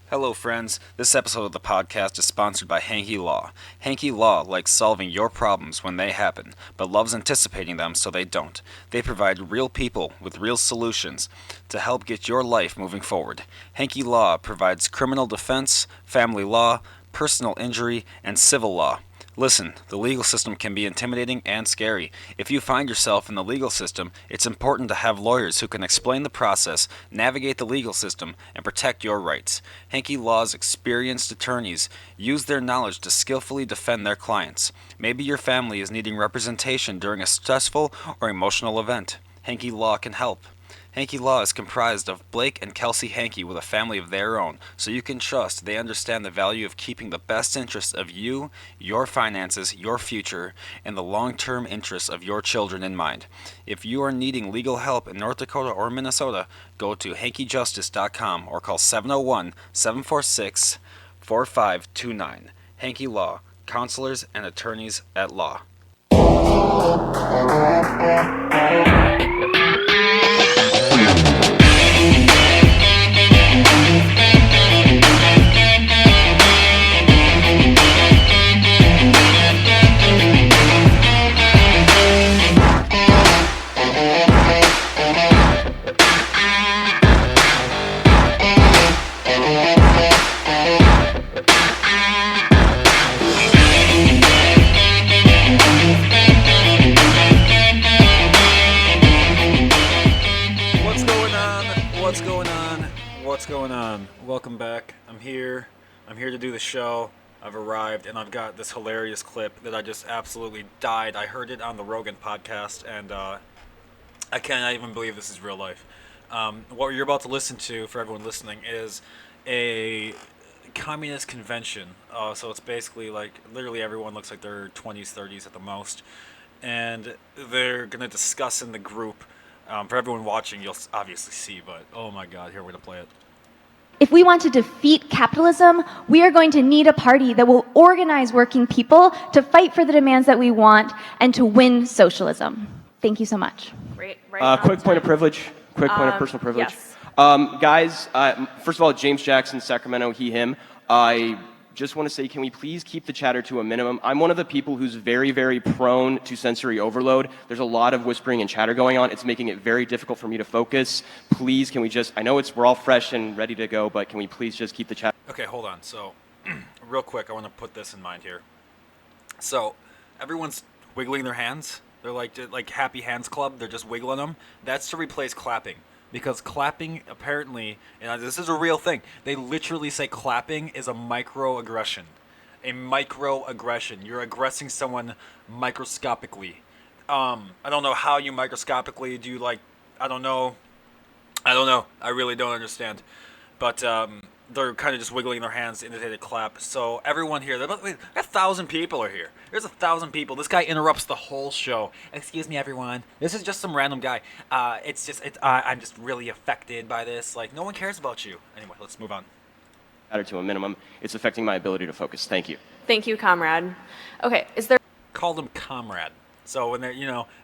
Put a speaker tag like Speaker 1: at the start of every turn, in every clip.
Speaker 1: Hello, friends. This episode of the podcast is sponsored by Hanky Law. Hanky Law likes solving your problems when they happen, but loves anticipating them so they don't. They provide real people with real solutions to help get your life moving forward. Hanky Law provides criminal defense, family law, personal injury, and civil law. Listen, the legal system can be intimidating and scary. If you find yourself in the legal system, it's important to have lawyers who can explain the process, navigate the legal system, and protect your rights. Hanky Law's experienced attorneys use their knowledge to skillfully defend their clients. Maybe your family is needing representation during a stressful or emotional event. Hanky Law can help. Hanky Law is comprised of Blake and Kelsey Hanky with a family of their own, so you can trust they understand the value of keeping the best interests of you, your finances, your future, and the long-term interests of your children in mind. If you are needing legal help in North Dakota or Minnesota, go to hankyjustice.com or call 701-746-4529. Hanky Law, counselors and attorneys at law. What's going on? Welcome back. I'm here to do the show. I've arrived and I've got this hilarious clip that I just absolutely died. I heard it on the Rogan podcast and I cannot even believe this is real life. What you're about to listen to, for everyone listening, is a communist convention. So it's basically like literally everyone looks like they're 20s, 30s at the most. And they're going to discuss in the group. For everyone watching, you'll obviously see, but oh my god, here we're going to play it.
Speaker 2: If we want to defeat capitalism, we are going to need a party that will organize working people to fight for the demands that we want and to win socialism. Thank you so much.
Speaker 3: Quick point of privilege. Quick point of personal privilege.
Speaker 4: Yes.
Speaker 3: Guys, first of all, James Jackson, Sacramento, he, him. I just want to say, can we please keep the chatter to a minimum? I'm one of the people who's very, very prone to sensory overload. There's a lot of whispering and chatter going on. It's making it very difficult for me to focus. Please, can we just, I know we're all fresh and ready to go, but can we please just keep the chatter?
Speaker 1: Okay, hold on. So, real quick, I want to put this in mind here. So, everyone's wiggling their hands. They're like Happy Hands Club. They're just wiggling them. That's to replace clapping. Because clapping, apparently, and this is a real thing, they literally say clapping is a microaggression. A microaggression. You're aggressing someone microscopically. I don't know how you microscopically do, I don't know. I really don't understand. But they're kind of just wiggling their hands to indicate a clap. So everyone here, 1,000 people are here. There's 1,000 people. This guy interrupts the whole show. Excuse me, everyone. This is just some random guy. I'm just really affected by this. Like, no one cares about you. Anyway, let's move on.
Speaker 3: To a minimum. It's affecting my ability to focus. Thank you.
Speaker 4: Thank you, comrade. Okay, is there...
Speaker 1: Called him comrade. So when they're,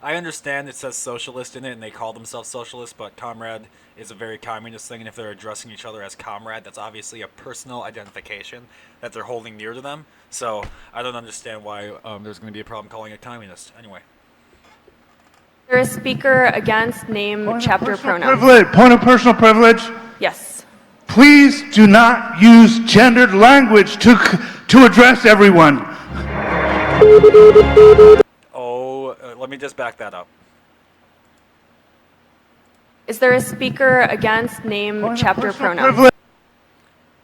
Speaker 1: I understand it says socialist in it and they call themselves socialist, but comrade is a very communist thing, and if they're addressing each other as comrade, that's obviously a personal identification that they're holding near to them. So I don't understand why there's going to be a problem calling it communist. Anyway.
Speaker 4: Is there a speaker against name, chapter, pronouns?
Speaker 5: Point of personal privilege.
Speaker 4: Yes.
Speaker 5: Please do not use gendered language to address everyone.
Speaker 1: Let me just back that up.
Speaker 4: Is there a speaker against name, chapter, pronouns?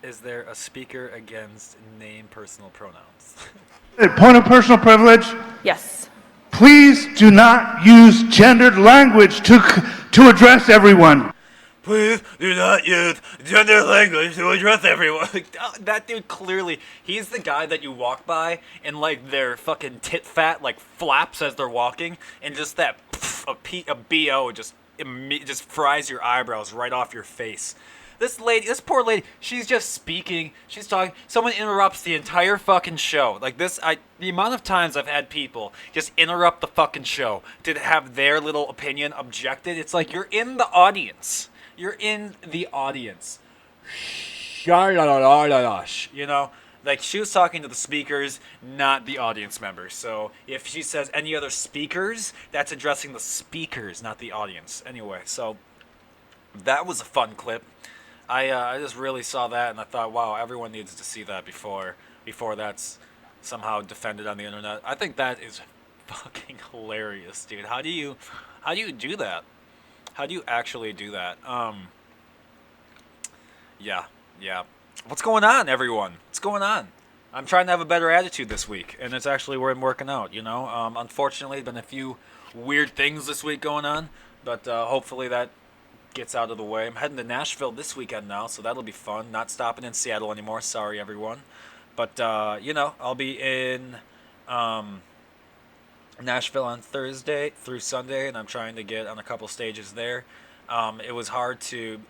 Speaker 1: Is there a speaker against name personal pronouns?
Speaker 5: Point of personal privilege.
Speaker 4: Yes.
Speaker 5: Please do not use gendered language to address everyone.
Speaker 1: Please do not use gender language to address everyone. That dude clearly, he's the guy that you walk by and like their fucking tit fat like flaps as they're walking, and just that a BO just fries your eyebrows right off your face. This poor lady, she's just speaking, she's talking, someone interrupts the entire fucking show. Like the amount of times I've had people just interrupt the fucking show to have their little opinion objected, it's like you're in the audience. You're in the audience. you know, like she was talking to the speakers, not the audience members. So if she says any other speakers, that's addressing the speakers, not the audience. Anyway, so that was a fun clip. I just really saw that and I thought, wow, everyone needs to see that before that's somehow defended on the internet. I think that is fucking hilarious, dude. How do you do that? How do you actually do that? Yeah. What's going on, everyone? What's going on? I'm trying to have a better attitude this week, and it's actually where I'm working out, you know? Unfortunately, been a few weird things this week going on, but hopefully that gets out of the way. I'm heading to Nashville this weekend now, so that'll be fun. Not stopping in Seattle anymore. Sorry, everyone. But, you know, I'll be in Nashville on Thursday through Sunday, and I'm trying to get on a couple stages there. It was hard to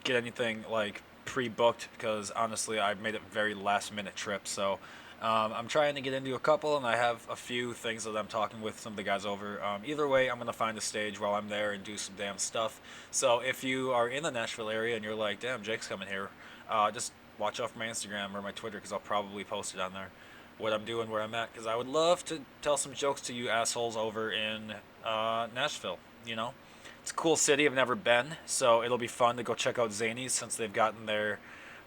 Speaker 1: get anything, like, pre-booked because honestly I made a very last-minute trip, so I'm trying to get into a couple, and I have a few things that I'm talking with some of the guys over. Either way, I'm gonna find a stage while I'm there and do some damn stuff. So if you are in the Nashville area and you're like, damn, Jake's coming here, just watch out for my Instagram or my Twitter because I'll probably post it on there what I'm doing, where I'm at, because I would love to tell some jokes to you assholes over in Nashville, you know. It's a cool city. I've never been, so it'll be fun to go check out Zany's since they've gotten their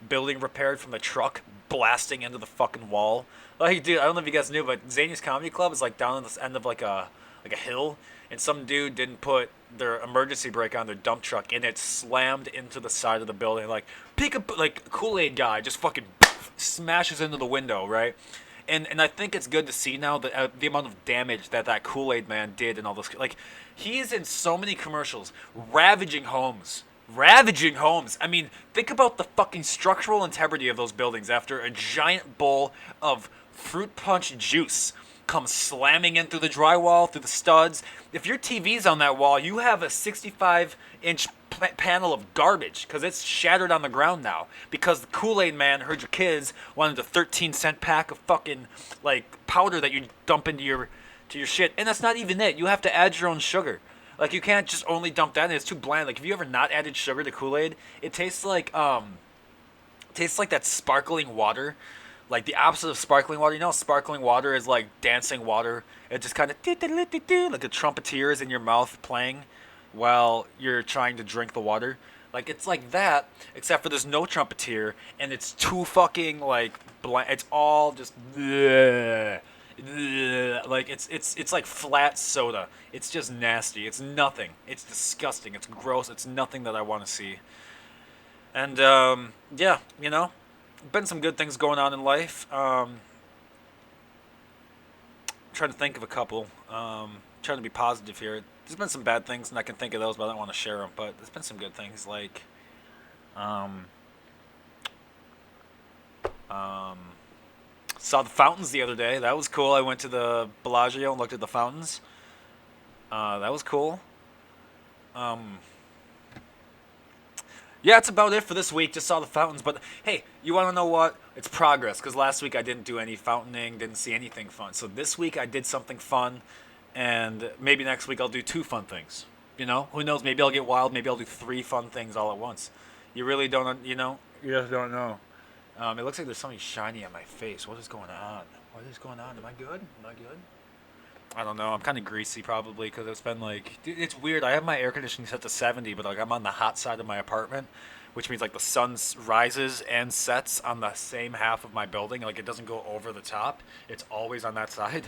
Speaker 1: building repaired from the truck blasting into the fucking wall. Like, dude, I don't know if you guys knew, but Zany's Comedy Club is like down on this end of like a hill, and some dude didn't put their emergency brake on their dump truck, and it slammed into the side of the building. Like, like Kool-Aid guy just fucking smashes into the window, right? And I think it's good to see now that the amount of damage that Kool-Aid man did and all this. Like, he is in so many commercials, ravaging homes. I mean, think about the fucking structural integrity of those buildings after a giant bowl of fruit punch juice comes slamming in through the drywall, through the studs. If your TV's on that wall, you have a 65-inch panel of garbage because it's shattered on the ground now because the Kool-Aid man heard your kids wanted a 13-cent pack of fucking like powder that you dump into your shit, and that's not even it. You have to add your own sugar. Like, you can't just only dump that in. It's too bland. Like, have you ever not added sugar to Kool-Aid? It tastes like that sparkling water. Like, the opposite of sparkling water. You know, sparkling water is like dancing water. It just kind of like the trumpeter is in your mouth playing while you're trying to drink the water. Like, it's like that, except for there's no trumpeter, and it's too fucking, like, bland. It's all just... like it's like flat soda. It's just nasty. It's nothing. It's disgusting. It's gross. It's nothing that I want to see. And yeah, you know, been some good things going on in life. Trying to think of a couple. Trying to be positive here. There's been some bad things, and I can think of those, but I don't want to share them. But there's been some good things, like saw the fountains the other day. That was cool. I went to the Bellagio and looked at the fountains. That was cool. Yeah, that's about it for this week. Just saw the fountains. But hey, you want to know what? It's progress. Because last week I didn't do any fountaining, didn't see anything fun. So this week I did something fun. And maybe next week I'll do 2 fun things. You know? Who knows? Maybe I'll get wild. Maybe I'll do 3 fun things all at once. You really don't, you know? You just don't know. It looks like there's something shiny on my face. What is going on? What is going on? Am I good? I don't know. I'm kind of greasy probably because it's been like... Dude, it's weird. I have my air conditioning set to 70, but like I'm on the hot side of my apartment, which means like the sun rises and sets on the same half of my building. Like, it doesn't go over the top. It's always on that side.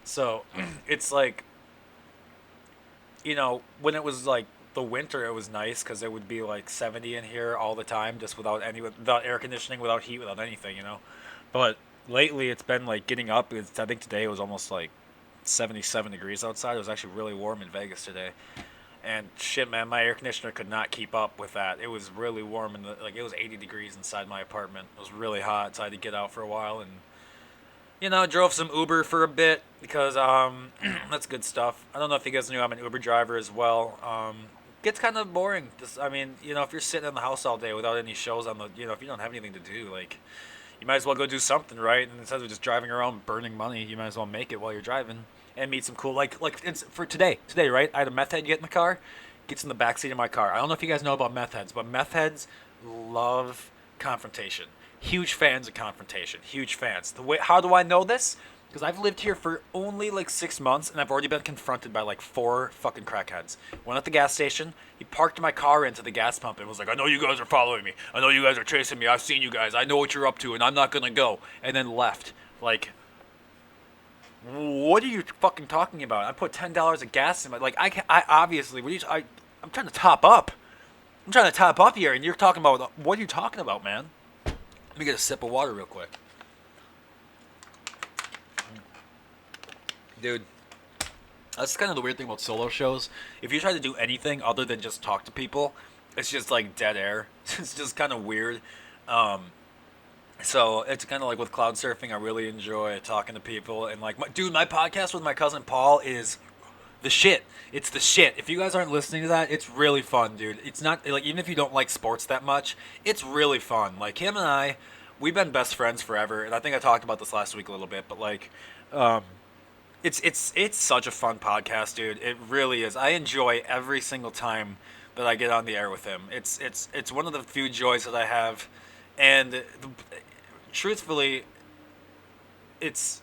Speaker 1: So it's like, you know, when it was like the winter, it was nice because it would be like 70 in here all the time, just without air conditioning, without heat, without anything, you know. But lately it's been like getting up. I think today it was almost like 77 degrees outside. It was actually really warm in Vegas today. And shit, man, my air conditioner could not keep up with that. It was really warm, and like it was 80 degrees inside my apartment. It was really hot, so I had to get out for a while and, you know, drove some Uber for a bit because that's good stuff. I don't know if you guys knew I'm an Uber driver as well. Gets kind of boring. I mean, you know, if you're sitting in the house all day without any shows on the, you know, if you don't have anything to do, like, you might as well go do something, right? And instead of just driving around burning money, you might as well make it while you're driving and meet some cool, like for today, right? I had a meth head get in the car, gets in the backseat of my car. I don't know if you guys know about meth heads, but meth heads love
Speaker 6: confrontation. Huge fans of confrontation. Huge fans. How do I know this? Because I've lived here for only like 6 months, and I've already been confronted by like 4 fucking crackheads. One at the gas station. He parked my car into the gas pump and was like, "I know you guys are following me. I know you guys are chasing me. I've seen you guys. I know what you're up to, and I'm not gonna go." And then left. Like, what are you fucking talking about? I put $10 of gas in my, like, I obviously, I'm trying to top up. I'm trying to top up here, and you're talking about, what are you talking about, man? Let me get a sip of water real quick. Dude, that's kind of the weird thing about solo shows. If you try to do anything other than just talk to people, it's just like dead air. It's just kind of weird. So it's kind of like with cloud surfing. I really enjoy talking to people, and like, my podcast with my cousin Paul is the shit. It's the shit. If you guys aren't listening to that, it's really fun, dude. It's not like, even if you don't like sports that much, it's really fun. Like, him and I, we've been best friends forever, and I think I talked about this last week a little bit, but like, it's such a fun podcast, dude. It really is. I enjoy every single time that I get on the air with him. It's one of the few joys that I have, and truthfully, it's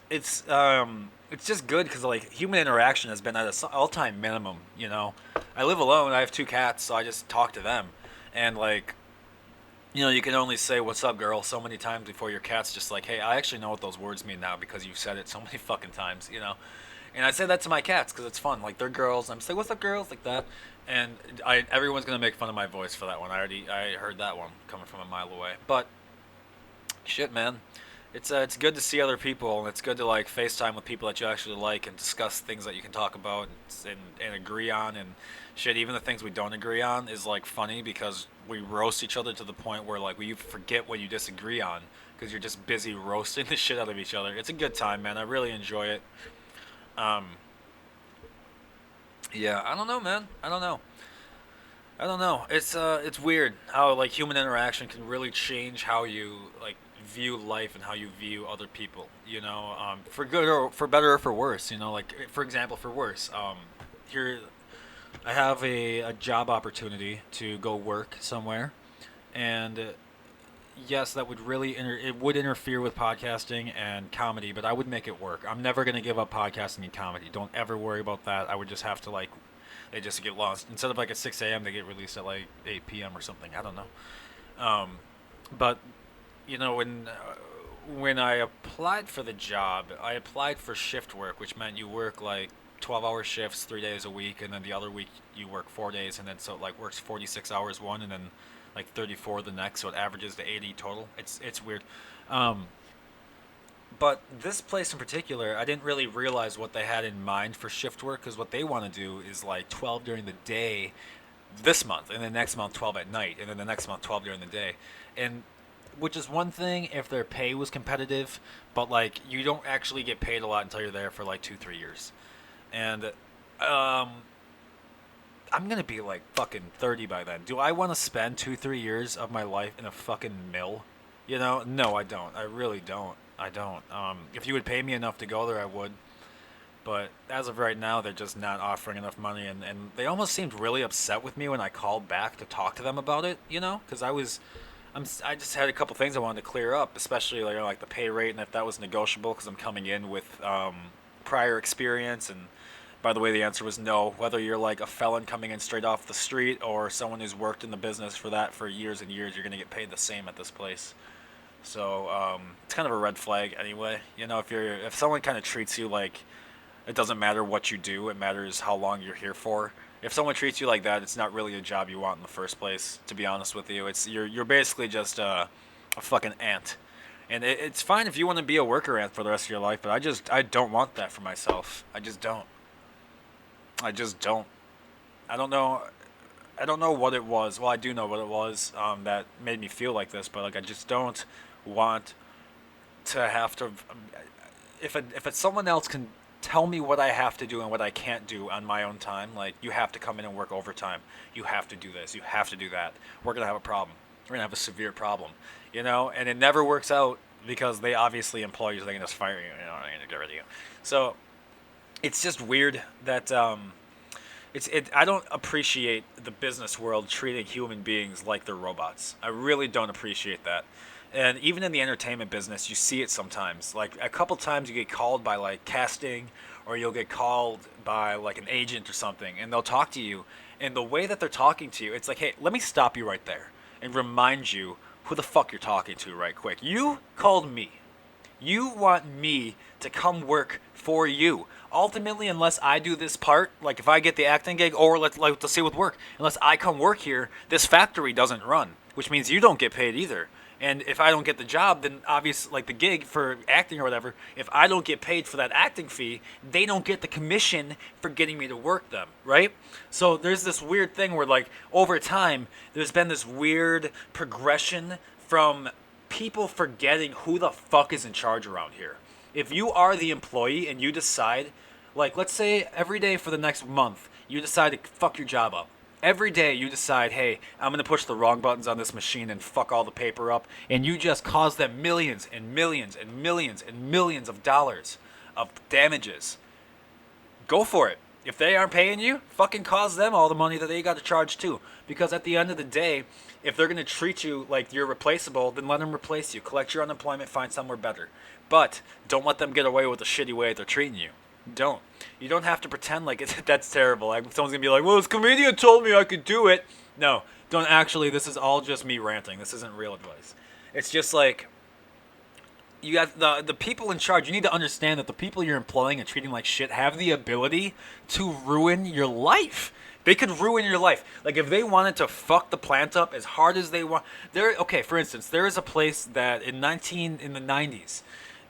Speaker 6: just good because like human interaction has been at an all-time minimum. You know, I live alone. I have 2 cats, so I just talk to them, and like, you know, you can only say "what's up, girl" so many times before your cat's just like, "Hey, I actually know what those words mean now because you've said it so many fucking times," you know. And I say that to my cats because it's fun. Like, they're girls. I'm just like, "What's up, girls?" like that. And everyone's gonna make fun of my voice for that one. I heard that one coming from a mile away. But shit, man, it's good to see other people, and it's good to like FaceTime with people that you actually like and discuss things that you can talk about and agree on, and shit. Even the things we don't agree on is like funny because we roast each other to the point where like we forget what you disagree on because you're just busy roasting the shit out of each other. It's a good time, man. I really enjoy it. Yeah, I don't know, man. I don't know. It's weird how like human interaction can really change how you like view life and how you view other people. You know, for good or for better or for worse. You know, like, for example, for worse. Here, I have a job opportunity to go work somewhere, and yes, that would really it would interfere with podcasting and comedy, but I would make it work. I'm never gonna give up podcasting and comedy. Don't ever worry about that. I would just have to like, they just get lost. Instead of like at 6 a.m., they get released at like 8 p.m. or something. I don't know. But you know, when I applied for the job, I applied for shift work, which meant you work like 12-hour shifts 3 days a week, and then the other week you work 4 days, and then so it like works 46 hours one, and then like 34 the next, so it averages to 80 total. It's weird. But this place in particular, I didn't really realize what they had in mind for shift work, because what they want to do is like 12 during the day this month, and then next month 12 at night, and then the next month 12 during the day. And which is one thing if their pay was competitive, but like you don't actually get paid a lot until you're there for like 2-3 years. And I'm gonna be like fucking 30 by then. Do I want to spend 2-3 years of my life in a fucking mill? You know, no, I don't. I really don't. I don't. If you would pay me enough to go there, I would. But as of right now, they're just not offering enough money, and they almost seemed really upset with me when I called back to talk to them about it. You know, because I just had a couple things I wanted to clear up, especially like the pay rate and if that was negotiable, because I'm coming in with prior experience. And by the way, the answer was no. Whether you're like a felon coming in straight off the street or someone who's worked in the business for years and years, you're going to get paid the same at this place. So it's kind of a red flag anyway. You know, if someone kind of treats you like it doesn't matter what you do, it matters how long you're here for. If someone treats you like that, it's not really a job you want in the first place. To be honest with you, you're basically just a fucking ant. And it's fine if you want to be a worker ant for the rest of your life, but I don't want that for myself. I just don't. I don't know. I don't know what it was. Well, I do know what it was that made me feel like this, but like I just don't want to have to. If it's someone else can tell me what I have to do and what I can't do on my own time, like, you have to come in and work overtime. You have to do this. You have to do that. We're gonna have a problem. We're gonna have a severe problem. You know, and it never works out because they obviously employ you, so they can just fire you. You know, they're gonna get rid of you. So it's just weird that I don't appreciate the business world treating human beings like they're robots. I really don't appreciate that. And even in the entertainment business, you see it sometimes. Like a couple times you get called by like casting, or you'll get called by like an agent or something, and they'll talk to you. And the way that they're talking to you, it's like, hey, let me stop you right there and remind you who the fuck you're talking to right quick. You called me. You want me to come work for you. Ultimately, unless I do this part, like if I get the acting gig, or let's say with work, unless I come work here, this factory doesn't run, which means you don't get paid either. And if I don't get the job, then obviously, like the gig for acting or whatever, if I don't get paid for that acting fee, they don't get the commission for getting me to work them, right? So there's this weird thing where, like, over time, there's been this weird progression from people forgetting who the fuck is in charge around here. If you are the employee and you decide, like, let's say every day for the next month, you decide to fuck your job up. Every day you decide, hey, I'm going to push the wrong buttons on this machine and fuck all the paper up, and you just cause them millions and millions and millions and millions of dollars of damages. Go for it. If they aren't paying you, fucking cause them all the money that they got to charge too. Because at the end of the day, if they're going to treat you like you're replaceable, then let them replace you. Collect your unemployment, find somewhere better. But don't let them get away with the shitty way they're treating you. Don't. You don't have to pretend like that's terrible. Like someone's going to be like, well, this comedian told me I could do it. No, don't actually. This is all just me ranting. This isn't real advice. It's just like, you have the people in charge. You need to understand that the people you're employing and treating like shit have the ability to ruin your life. They could ruin your life. Like if they wanted to fuck the plant up as hard as they want. Okay, for instance, there is a place that in the 90s,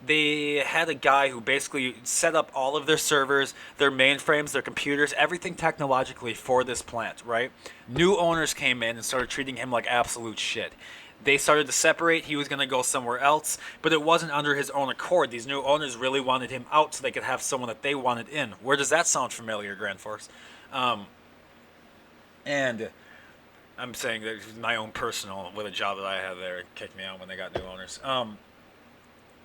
Speaker 6: they had a guy who basically set up all of their servers, their mainframes, their computers, everything technologically for this plant, right? New owners came in and started treating him like absolute shit. They started to separate. He was going to go somewhere else, but it wasn't under his own accord. These new owners really wanted him out so they could have someone that they wanted in. Where does that sound familiar, Grand Forks? And I'm saying that my own personal, with a job that I had there, it kicked me out when they got new owners.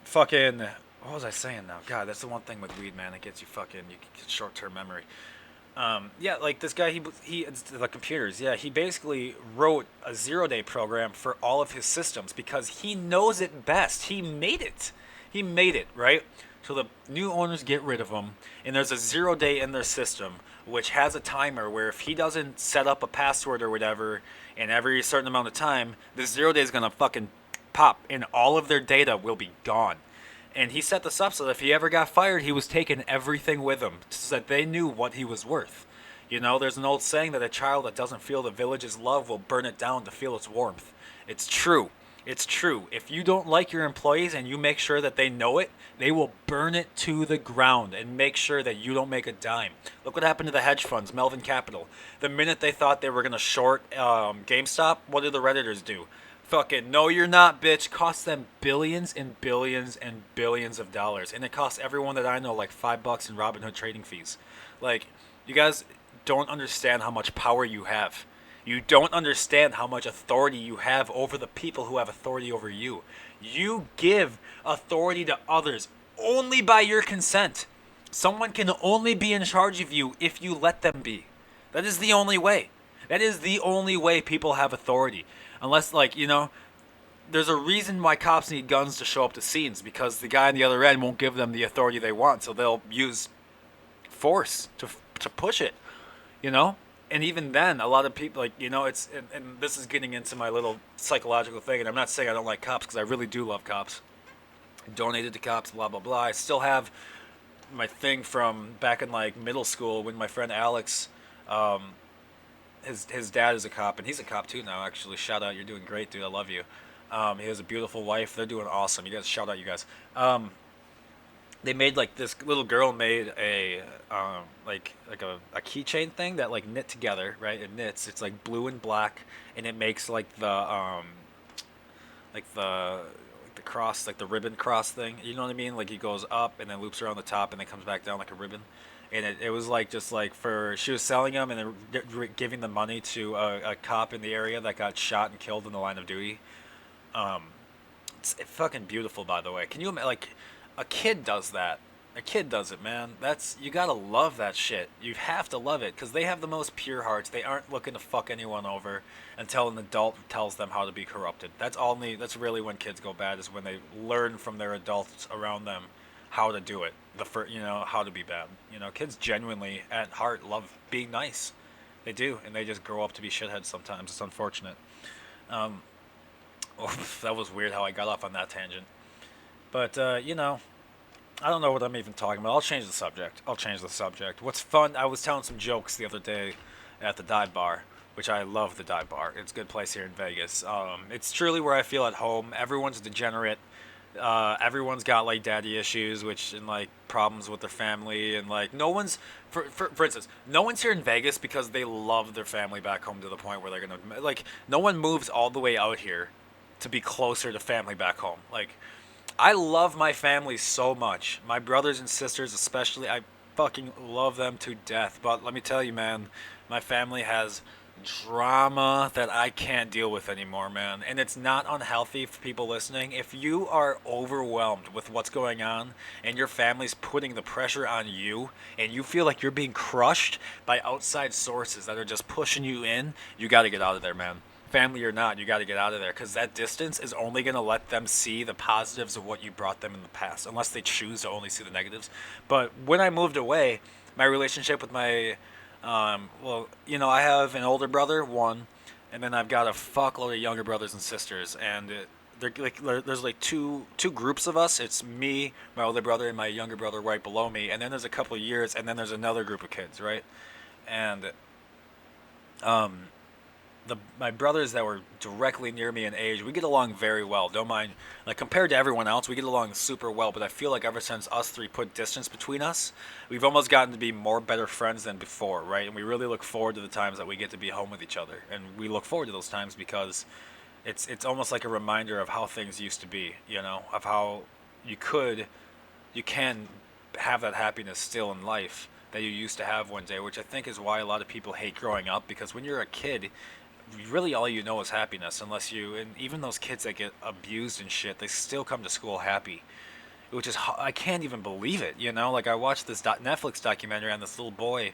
Speaker 6: Fucking, what was I saying now? God, that's the one thing with weed, man. It gets you get short-term memory. Yeah, like this guy, the computers, yeah, he basically wrote a 0-day program for all of his systems because he knows it best. He made it, right? So the new owners get rid of him, and there's a 0-day in their system, which has a timer where if he doesn't set up a password or whatever, in every certain amount of time, the 0-day is going to fucking pop, and all of their data will be gone. And he set this up so that if he ever got fired, he was taking everything with him so that they knew what he was worth. You know, there's an old saying that a child that doesn't feel the village's love will burn it down to feel its warmth. It's true. It's true. If you don't like your employees and you make sure that they know it, they will burn it to the ground and make sure that you don't make a dime. Look what happened to the hedge funds, Melvin Capital. The minute they thought they were going to short GameStop, what did the Redditors do? Fucking, no you're not, bitch. Cost them billions and billions and billions of dollars. And it costs everyone that I know like $5 in Robinhood trading fees. Like, you guys don't understand how much power you have. You don't understand how much authority you have over the people who have authority over you. You give authority to others only by your consent. Someone can only be in charge of you if you let them be. That is the only way. That is the only way people have authority. Unless, like, you know, there's a reason why cops need guns to show up to scenes, because the guy on the other end won't give them the authority they want, so they'll use force to push it, you know? And even then, a lot of people, like, you know, it's, and this is getting into my little psychological thing, and I'm not saying I don't like cops, because I really do love cops. I donated to cops, blah, blah, blah. I still have my thing from back in, like, middle school when my friend Alex, his dad is a cop, and he's a cop too now, actually. Shout out, you're doing great, dude. I love you. He has a beautiful wife. They're doing awesome. You guys, shout out, you guys. They made, like, this little girl made a like a keychain thing that, like, knit together, right? It knits. It's like blue and black, and it makes like the cross, like the ribbon cross thing. You know what I mean? Like, it goes up and then loops around the top and then comes back down like a ribbon. And it was like, just like, she was selling them and then giving the money to a cop in the area that got shot and killed in the line of duty. It's fucking beautiful, by the way. Can you imagine, like, a kid does that? A kid does it, man. You gotta love that shit. You have to love it because they have the most pure hearts. They aren't looking to fuck anyone over until an adult tells them how to be corrupted. That's really when kids go bad, is when they learn from their adults around them how to do it. How to be bad. Kids genuinely at heart love being nice. They do, and they just grow up to be shitheads sometimes. It's unfortunate. That was weird how I got off on that tangent. But I don't know what I'm even talking about. I'll change the subject. What's fun, I was telling some jokes the other day at the dive bar, which I love the dive bar. It's a good place here in Vegas. It's truly where I feel at home. Everyone's degenerate. Everyone's got like daddy issues, and like problems with their family, and like no one's, for instance, no one's here in Vegas because they love their family back home to the point where they're gonna, like, no one moves all the way out here to be closer to family back home. Like, I love my family so much. My brothers and sisters especially, I fucking love them to death. But let me tell you, man, my family has drama that I can't deal with anymore, man. And it's not unhealthy for people listening. If you are overwhelmed with what's going on and your family's putting the pressure on you and you feel like you're being crushed by outside sources that are just pushing you in, you got to get out of there, man. Family or not, you got to get out of there, because that distance is only going to let them see the positives of what you brought them in the past, unless they choose to only see the negatives. But when I moved away, my relationship with my, I have an older brother, one, and then I've got a fuckload of younger brothers and sisters, and there's like two groups of us. It's me, my older brother, and my younger brother right below me, and then there's a couple of years, and then there's another group of kids, right? And my brothers that were directly near me in age, we get along very well. Don't mind, like, compared to everyone else, we get along super well. But I feel like ever since us three put distance between us, we've almost gotten to be more better friends than before, right? And we really look forward to the times that we get to be home with each other. And we look forward to those times because it's almost like a reminder of how things used to be, of how you can have that happiness still in life that you used to have one day, which I think is why a lot of people hate growing up, because when you're a kid, really all you know is happiness, and even those kids that get abused and shit, they still come to school happy, which is, I can't even believe it, like I watched this Netflix documentary on this little boy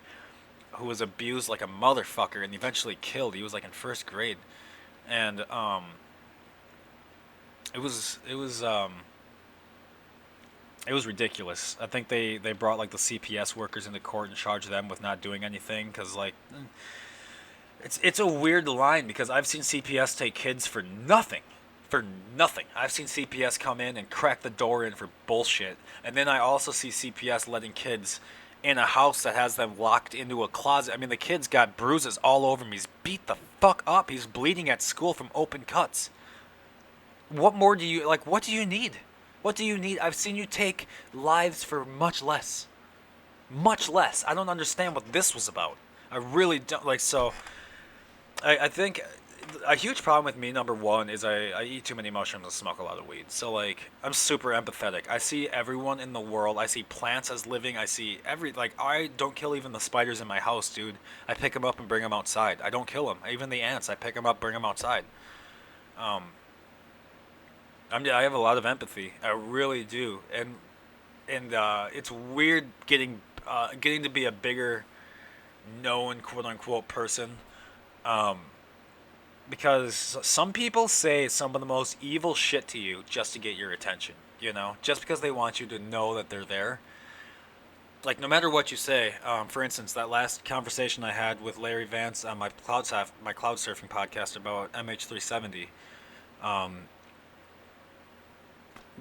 Speaker 6: who was abused like a motherfucker and eventually killed. He was like in first grade, and it was ridiculous. I think they brought like the CPS workers into court and charged them with not doing anything, because like it's a weird line, because I've seen CPS take kids for nothing. I've seen CPS come in and crack the door in for bullshit. And then I also see CPS letting kids in a house that has them locked into a closet. I mean, the kid's got bruises all over him. He's beat the fuck up. He's bleeding at school from open cuts. What more do you, like, what do you need? What do you need? I've seen you take lives for much less. Much less. I don't understand what this was about. I really don't, like, so I think a huge problem with me, number one, is I eat too many mushrooms and smoke a lot of weed. So, like, I'm super empathetic. I see everyone in the world. I see plants as living. I see I don't kill even the spiders in my house, dude. I pick them up and bring them outside. I don't kill them. Even the ants, I pick them up, bring them outside. I have a lot of empathy. I really do. And it's weird getting to be a bigger known quote-unquote person. Because some people say some of the most evil shit to you just to get your attention, just because they want you to know that they're there. Like, no matter what you say, for instance, that last conversation I had with Larry Vance on my cloud surfing podcast about MH370,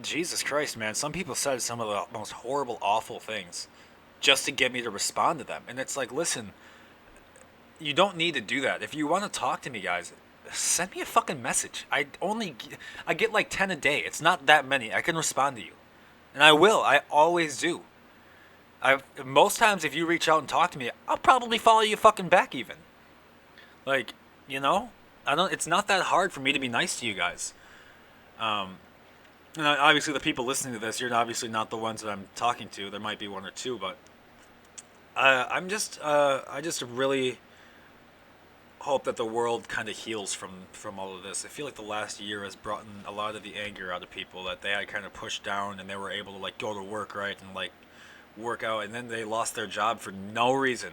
Speaker 6: Jesus Christ, man, some people said some of the most horrible, awful things just to get me to respond to them. And it's like, listen, you don't need to do that. If you want to talk to me, guys, send me a fucking message. I get like 10 a day. It's not that many. I can respond to you. And I will. I always do. Most times if you reach out and talk to me, I'll probably follow you fucking back even. Like, it's not that hard for me to be nice to you guys. And obviously the people listening to this, you're obviously not the ones that I'm talking to. There might be one or two, but I just really hope that the world kind of heals from all of this. I feel like the last year has brought in a lot of the anger out of people that they had kind of pushed down, and they were able to like go to work, right, and like work out, and then they lost their job for no reason,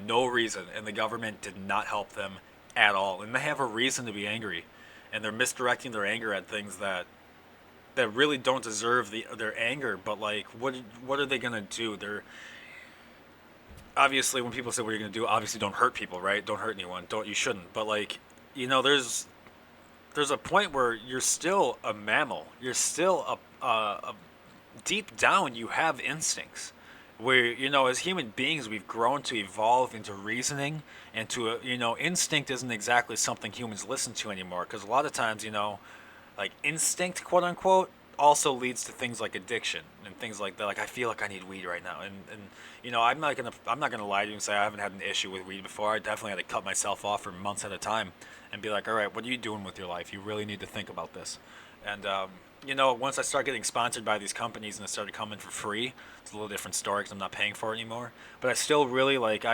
Speaker 6: and the government did not help them at all, and they have a reason to be angry, and they're misdirecting their anger at things that really don't deserve their anger. But like, what are they gonna do? They're obviously, when people say what you're gonna do, obviously don't hurt people, right? Don't hurt anyone. You shouldn't. But like, there's a point where you're still a mammal. You're still a deep down you have instincts. Where as human beings we've grown to evolve into reasoning, and to instinct isn't exactly something humans listen to anymore, because a lot of times like instinct, quote unquote, also leads to things like addiction and things like that. Like, I feel like I need weed right now, and I'm not gonna lie to you and say I haven't had an issue with weed before. I definitely had to cut myself off for months at a time and be like, all right, what are you doing with your life? You really need to think about this. And once I started getting sponsored by these companies and it started coming for free, it's a little different story because I'm not paying for it anymore. But I still really like.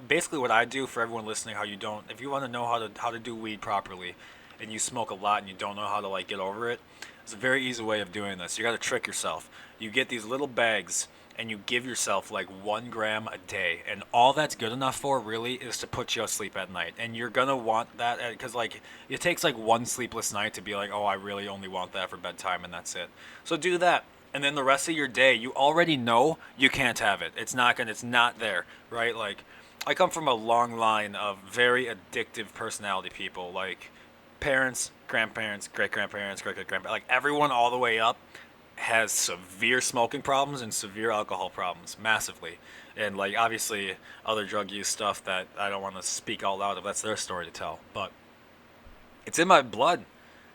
Speaker 6: Basically what I do for everyone listening, if you want to know how to do weed properly, and you smoke a lot and you don't know how to like get over it, it's a very easy way of doing this. You got to trick yourself. You get these little bags and you give yourself like 1 gram a day, and all that's good enough for really is to put you asleep at night. And you're gonna want that because like it takes like 1 sleepless night to be like, oh, I really only want that for bedtime, and that's it. So do that, and then the rest of your day, you already know you can't have it. It's not there, right? Like, I come from a long line of very addictive personality people, like parents, grandparents, great-grandparents, great-great-grandparents, like everyone all the way up has severe smoking problems and severe alcohol problems, massively. And like, obviously other drug use stuff that I don't want to speak out loud of, that's their story to tell, but it's in my blood.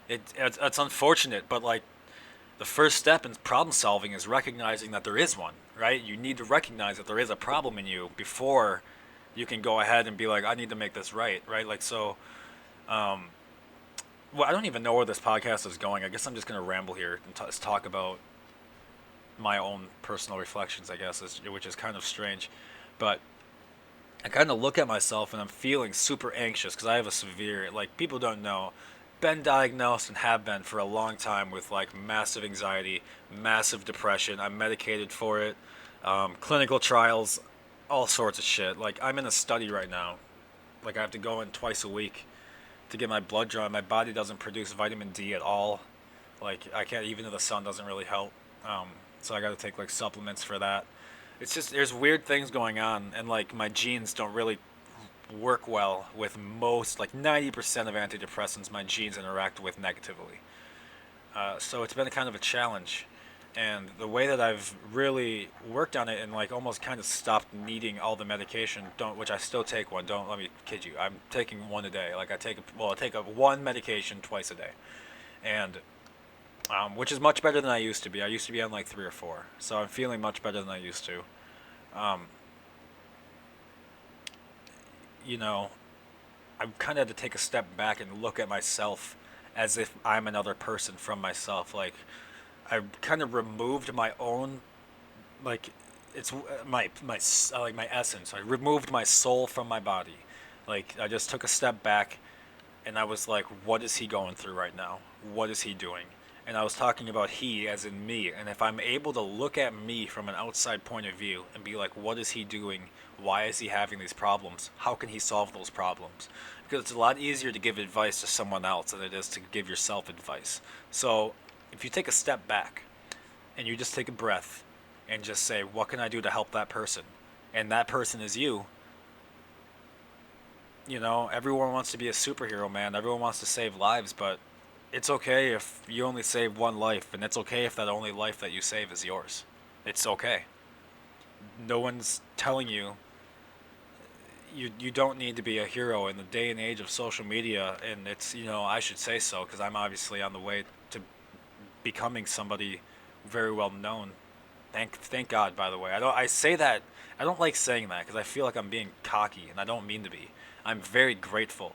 Speaker 6: It's unfortunate, but like, the first step in problem solving is recognizing that there is one, right? You need to recognize that there is a problem in you before you can go ahead and be like, I need to make this right? Like, so well, I don't even know where this podcast is going. I guess I'm just going to ramble here and talk about my own personal reflections, I guess, which is kind of strange. But I kind of look at myself and I'm feeling super anxious because I have a severe, like, people don't know, been diagnosed and have been for a long time with like massive anxiety, massive depression. I'm medicated for it, clinical trials, all sorts of shit. Like, I'm in a study right now. Like, I have to go in twice a week to get my blood drawn. My body doesn't produce vitamin D at all. Like, I can't, even though the sun doesn't really help. So I got to take like supplements for that. It's just, there's weird things going on, and like, my genes don't really work well with most, like 90% of antidepressants my genes interact with negatively. So it's been kind of a challenge. And the way that I've really worked on it and like almost kind of stopped needing all the medication, which I still take one, don't let me kid you, I'm taking one a day. Like, I take one medication twice a day, and which is much better than I used to be. I used to be on like 3 or 4, so I'm feeling much better than I used to. I've kind of had to take a step back and look at myself as if I'm another person from myself. Like, I kind of removed my own, like, it's my essence. I removed my soul from my body. Like, I just took a step back, and I was like, what is he going through right now? What is he doing? And I was talking about he as in me. And if I'm able to look at me from an outside point of view and be like, what is he doing? Why is he having these problems? How can he solve those problems? Because it's a lot easier to give advice to someone else than it is to give yourself advice. So if you take a step back and you just take a breath and just say, what can I do to help that person? And that person is you. Everyone wants to be a superhero, man. Everyone wants to save lives, but it's okay if you only save one life, and it's okay if that only life that you save is yours. It's okay. No one's telling you you don't need to be a hero in the day and age of social media, and it's, I should say so because I'm obviously on the way to becoming somebody very well known. Thank God, by the way. I say that, I don't like saying that because I feel like I'm being cocky, and I don't mean to be. I'm very grateful.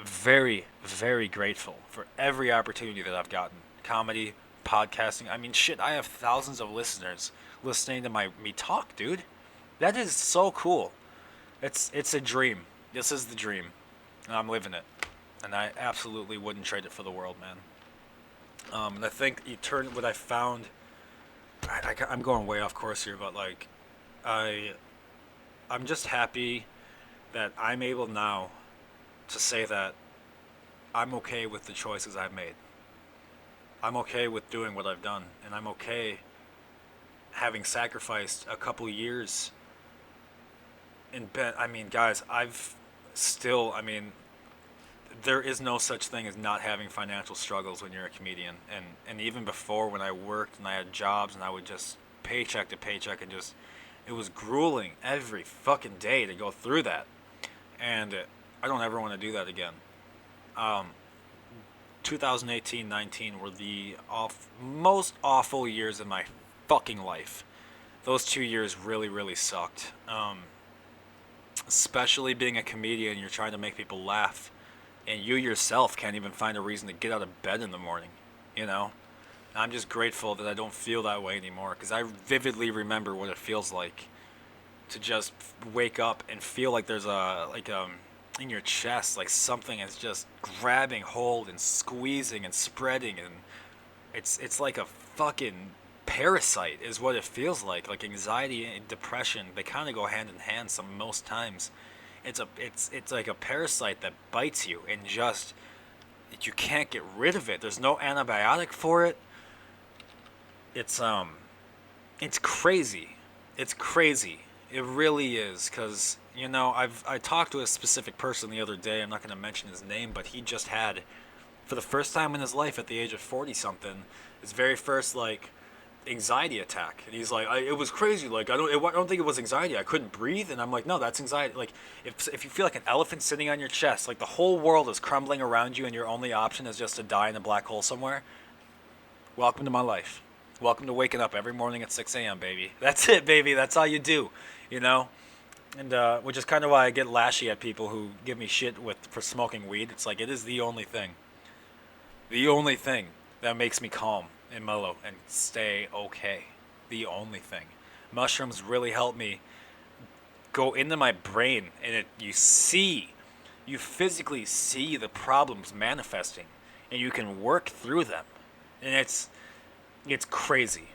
Speaker 6: Very, very grateful for every opportunity that I've gotten. Comedy, podcasting. I mean, shit, I have thousands of listeners listening to me talk, dude. That is so cool. It's a dream. This is the dream, and I'm living it. And I absolutely wouldn't trade it for the world, man. And I think what I found, I'm going way off course here, but like, I I'm just happy that I'm able now to say that I'm okay with the choices I've made. I'm okay with doing what I've done, and I'm okay having sacrificed a couple years and been. I mean, guys, I've still. I mean, there is no such thing as not having financial struggles when you're a comedian, and even before when I worked and I had jobs and I would just paycheck to paycheck and just it was grueling every fucking day to go through that, and I don't ever want to do that again. Um, 2018-19 were the most awful years of my fucking life. Those 2 years really, really sucked. Especially being a comedian, you're trying to make people laugh, and you yourself can't even find a reason to get out of bed in the morning. You know, I'm just grateful that I don't feel that way anymore, because I vividly remember what it feels like to just wake up and feel like there's in your chest, like something is just grabbing hold and squeezing and spreading, and it's like a fucking parasite is what it feels like. Like anxiety and depression, they kind of go hand in hand most times. It's like a parasite that bites you and just you can't get rid of it. There's no antibiotic for it. It's crazy. It's crazy. It really is, because you know, I talked to a specific person the other day. I'm not going to mention his name, but he just had, for the first time in his life, at the age of 40 something, his very first like anxiety attack. And he's like, it was crazy. Like I don't think it was anxiety. I couldn't breathe, and I'm like, no, that's anxiety. Like if you feel like an elephant sitting on your chest, like the whole world is crumbling around you, and your only option is just to die in a black hole somewhere. Welcome to my life. Welcome to waking up every morning at 6 a.m., baby. That's it, baby. That's all you do, you know? And which is kind of why I get lashy at people who give me shit for smoking weed. It's like, it is the only thing that makes me calm and mellow and stay okay. The only thing. Mushrooms really help me go into my brain, and you physically see the problems manifesting, and you can work through them. And it's crazy,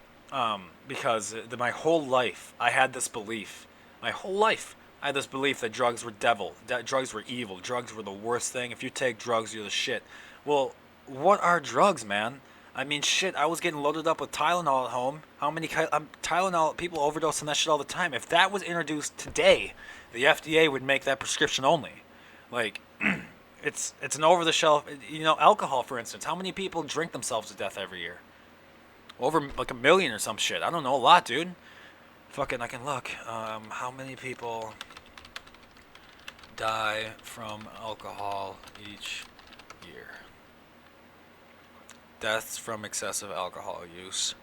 Speaker 6: because my whole life I had this belief. My whole life I had this belief that drugs were devil, that drugs were evil, drugs were the worst thing. If you take drugs, you're the shit. Well, what are drugs, man? I mean, shit, I was getting loaded up with Tylenol at home. How many Tylenol, people overdose on that shit all the time. If that was introduced today, the FDA would make that prescription only. Like, it's an over-the-shelf, you know, alcohol, for instance. How many people drink themselves to death every year? Over like 1 million or some shit. I don't know, a lot, dude. Fucking, I can look. How many people die from alcohol each year? Deaths from excessive alcohol use.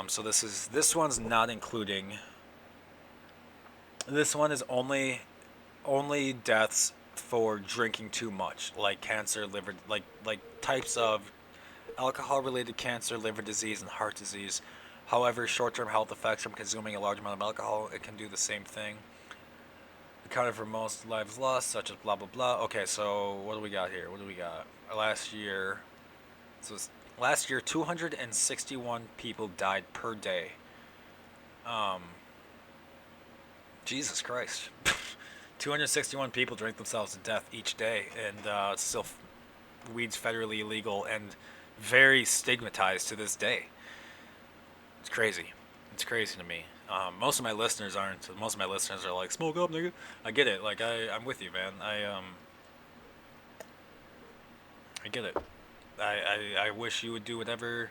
Speaker 6: So this one's not including. This one is only deaths for drinking too much, like cancer, liver, like types of alcohol-related cancer, liver disease, and heart disease. However, short-term health effects from consuming a large amount of alcohol, it can do the same thing. Accounted for most lives lost, such as blah, blah, blah. Okay, so what do we got here? Last year, 261 people died per day. Jesus Christ. 261 people drink themselves to death each day, and still weed's federally illegal and very stigmatized to this day. It's crazy. It's crazy to me. Most of my listeners aren't. Most of my listeners are like, smoke up, nigga. I get it. Like, I'm with you, man. I get it. I wish you would do whatever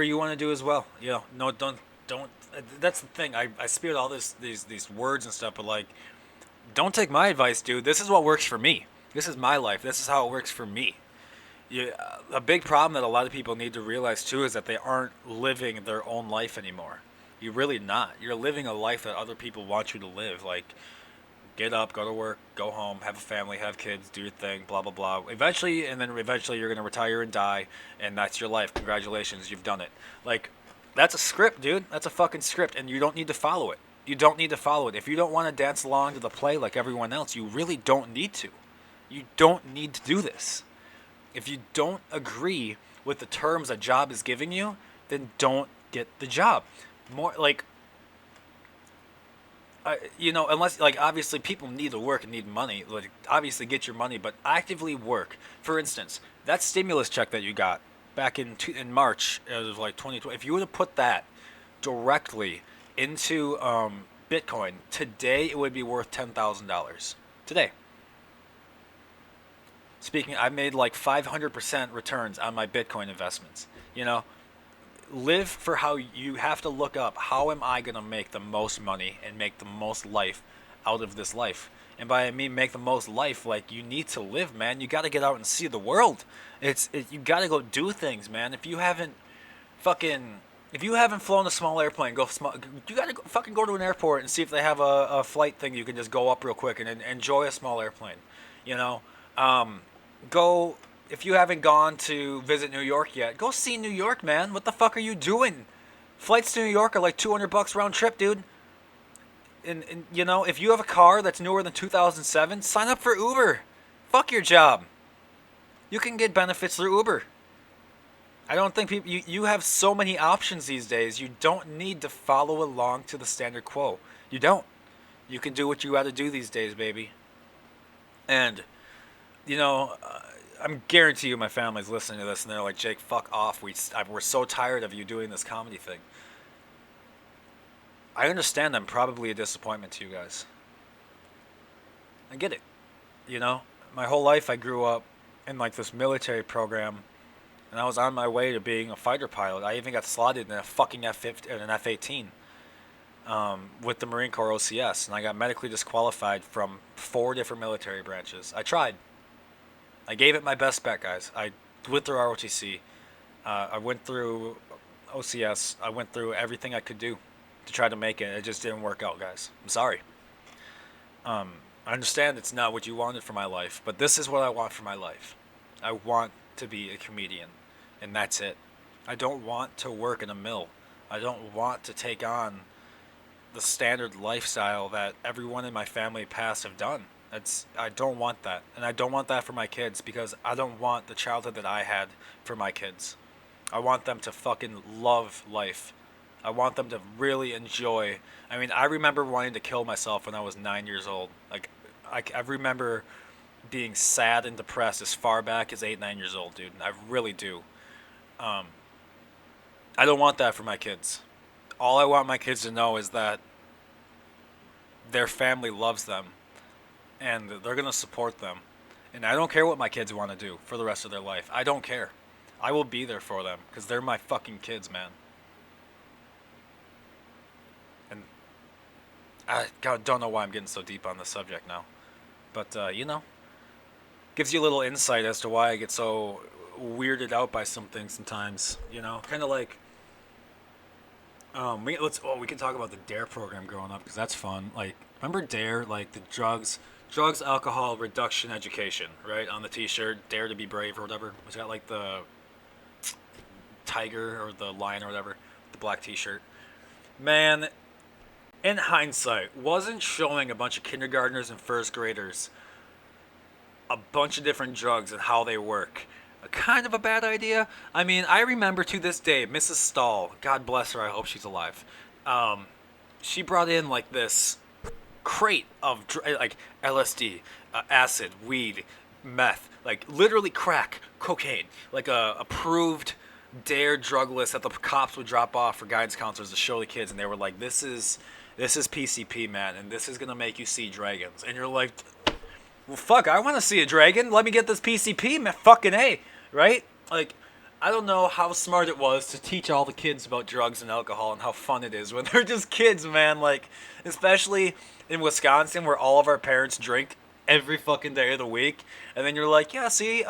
Speaker 6: you want to do as well. You know, no, don't. That's the thing. I spew all these words and stuff, but like, don't take my advice, dude. This is what works for me. This is my life. This is how it works for me. A big problem that a lot of people need to realize too is that they aren't living their own life anymore. You're really not. You're living a life that other people want you to live. Like, get up, go to work, go home, have a family, have kids, do your thing, blah, blah, blah. Eventually you're going to retire and die, and that's your life. Congratulations, you've done it. Like, that's a script, dude. That's a fucking script, and you don't need to follow it. You don't need to follow it. If you don't want to dance along to the play like everyone else, you really don't need to. You don't need to do this. If you don't agree with the terms a job is giving you, then don't get the job. More like, unless, like, obviously people need to work and need money. Like, obviously get your money, but actively work. For instance, that stimulus check that you got back in March, it was like 2020. If you were to put that directly into Bitcoin today, it would be worth $10,000 today. Speaking, I made like 500% returns on my Bitcoin investments. Live for how you have to look up, how am I going to make the most money and make the most life out of this life? And by I mean make the most life, like, you need to live, man. You got to get out and see the world. You got to go do things, man. If you haven't flown a small airplane, you got to fucking go to an airport and see if they have a flight thing you can just go up real quick and enjoy a small airplane. Go. If you haven't gone to visit New York yet, go see New York, man. What the fuck are you doing? Flights to New York are like $200 round trip, dude. And if you have a car that's newer than 2007, sign up for Uber. Fuck your job. You can get benefits through Uber. I don't think you have so many options these days. You don't need to follow along to the standard quo. You don't. You can do what you got to do these days, baby. And, I'm guarantee you my family's listening to this and they're like, Jake, fuck off. We're so tired of you doing this comedy thing. I understand I'm probably a disappointment to you guys. I get it. My whole life I grew up in like this military program and I was on my way to being a fighter pilot. I even got slotted in a fucking F-18 with the Marine Corps OCS, and I got medically disqualified from 4 different military branches. I tried. I gave it my best bet, guys. I went through ROTC. I went through OCS. I went through everything I could do to try to make it. It just didn't work out, guys. I'm sorry. I understand it's not what you wanted for my life, but this is what I want for my life. I want to be a comedian, and that's it. I don't want to work in a mill. I don't want to take on the standard lifestyle that everyone in my family past have done. I don't want that, and I don't want that for my kids because I don't want the childhood that I had for my kids. I want them to fucking love life. I want them to really enjoy. I mean, I remember wanting to kill myself when I was 9 years old. Like, I remember being sad and depressed as far back as 8, 9 years old, dude. I really do. I don't want that for my kids. All I want my kids to know is that their family loves them and they're going to support them. And I don't care what my kids want to do for the rest of their life. I don't care. I will be there for them because they're my fucking kids, man. And I don't know why I'm getting so deep on this subject now. But, gives you a little insight as to why I get so weirded out by some things sometimes, kind of like, we can talk about the DARE program growing up because that's fun. Like, remember DARE, like the drugs, alcohol reduction education, right? On the t-shirt, Dare to be brave or whatever. It's got like the tiger or the lion or whatever, the black t-shirt. Man, in hindsight, wasn't showing a bunch of kindergartners and first graders a bunch of different drugs and how they work kind of a bad idea? I mean, I remember to this day, Mrs. Stahl, God bless her, I hope she's alive. She brought in like this crate of like LSD, acid, weed, meth, like literally crack, cocaine, like a approved DARE drug list that the cops would drop off for guidance counselors to show the kids, and they were like, this is PCP, man, and this is gonna make you see dragons. And you're like, well, fuck, I want to see a dragon. Let me get this PCP, man. Fucking A, right? Like, I don't know how smart it was to teach all the kids about drugs and alcohol and how fun it is when they're just kids, man. Like, especially in Wisconsin where all of our parents drink every fucking day of the week. And then you're like, yeah, see,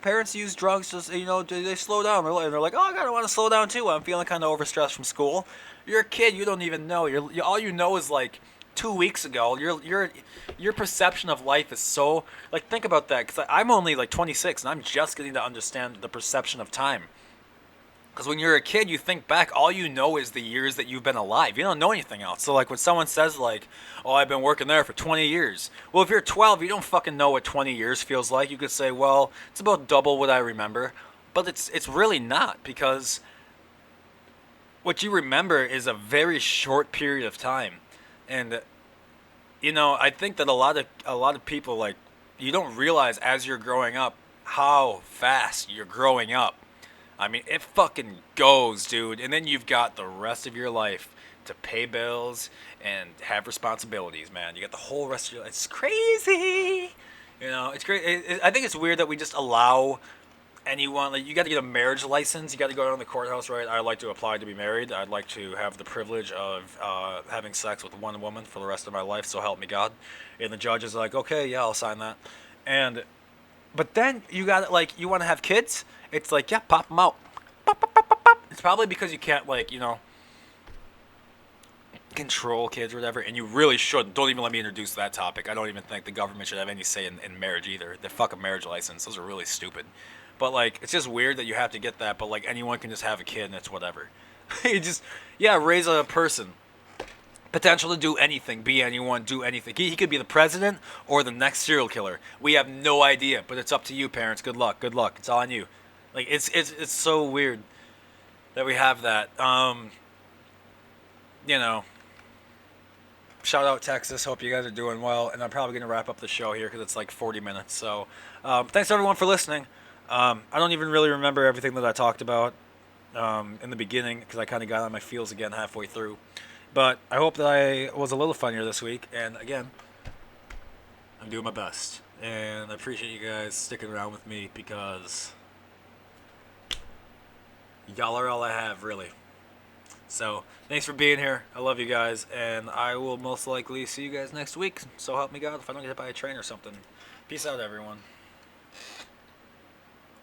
Speaker 6: parents use drugs just, they slow down. And they're like, oh, I kind of want to slow down too. I'm feeling kind of overstressed from school. You're a kid. You don't even know. All you know is like 2 weeks ago, your perception of life is so, like, think about that, because I'm only like 26 and I'm just getting to understand the perception of time. Because when you're a kid, you think back, all you know is the years that you've been alive. You don't know anything else. So like when someone says like, oh, I've been working there for 20 years. Well, if you're 12, you don't fucking know what 20 years feels like. You could say, well, it's about double what I remember. But it's really not, because what you remember is a very short period of time, and you know, I think that a lot of people, like, you don't realize as you're growing up how fast you're growing up. I mean, it fucking goes, dude. And then you've got the rest of your life to pay bills and have responsibilities, man. You got the whole rest of your life. It's crazy. You know, it's great. I think it's weird that we just allow anyone, like, you got to get a marriage license. You got to go down to the courthouse, right? I'd like to apply to be married. I'd like to have the privilege of having sex with one woman for the rest of my life. So help me God. And the judge is like, okay, yeah, I'll sign that. And but then you got, like, you want to have kids. It's like, yeah, pop them out. Pop, pop, pop, pop, pop. It's probably because you can't, like, you know, control kids or whatever, and you really shouldn't. Don't even let me introduce that topic. I don't even think the government should have any say in marriage either. The fucking marriage license, those are really stupid. But, like, it's just weird that you have to get that, but, like, anyone can just have a kid and it's whatever. You just, yeah, raise a person. Potential to do anything, be anyone, do anything. He could be the president or the next serial killer. We have no idea, but it's up to you, parents. Good luck. Good luck. It's all on you. Like, it's so weird that we have that. You know, shout out Texas. Hope you guys are doing well. And I'm probably going to wrap up the show here because it's like 40 minutes. So thanks everyone for listening. I don't even really remember everything that I talked about in the beginning because I kind of got on my feels again halfway through. But I hope that I was a little funnier this week. And again, I'm doing my best. And I appreciate you guys sticking around with me because y'all are all I have, really. So, thanks for being here. I love you guys. And I will most likely see you guys next week. So help me God if I don't get hit by a train or something. Peace out, everyone.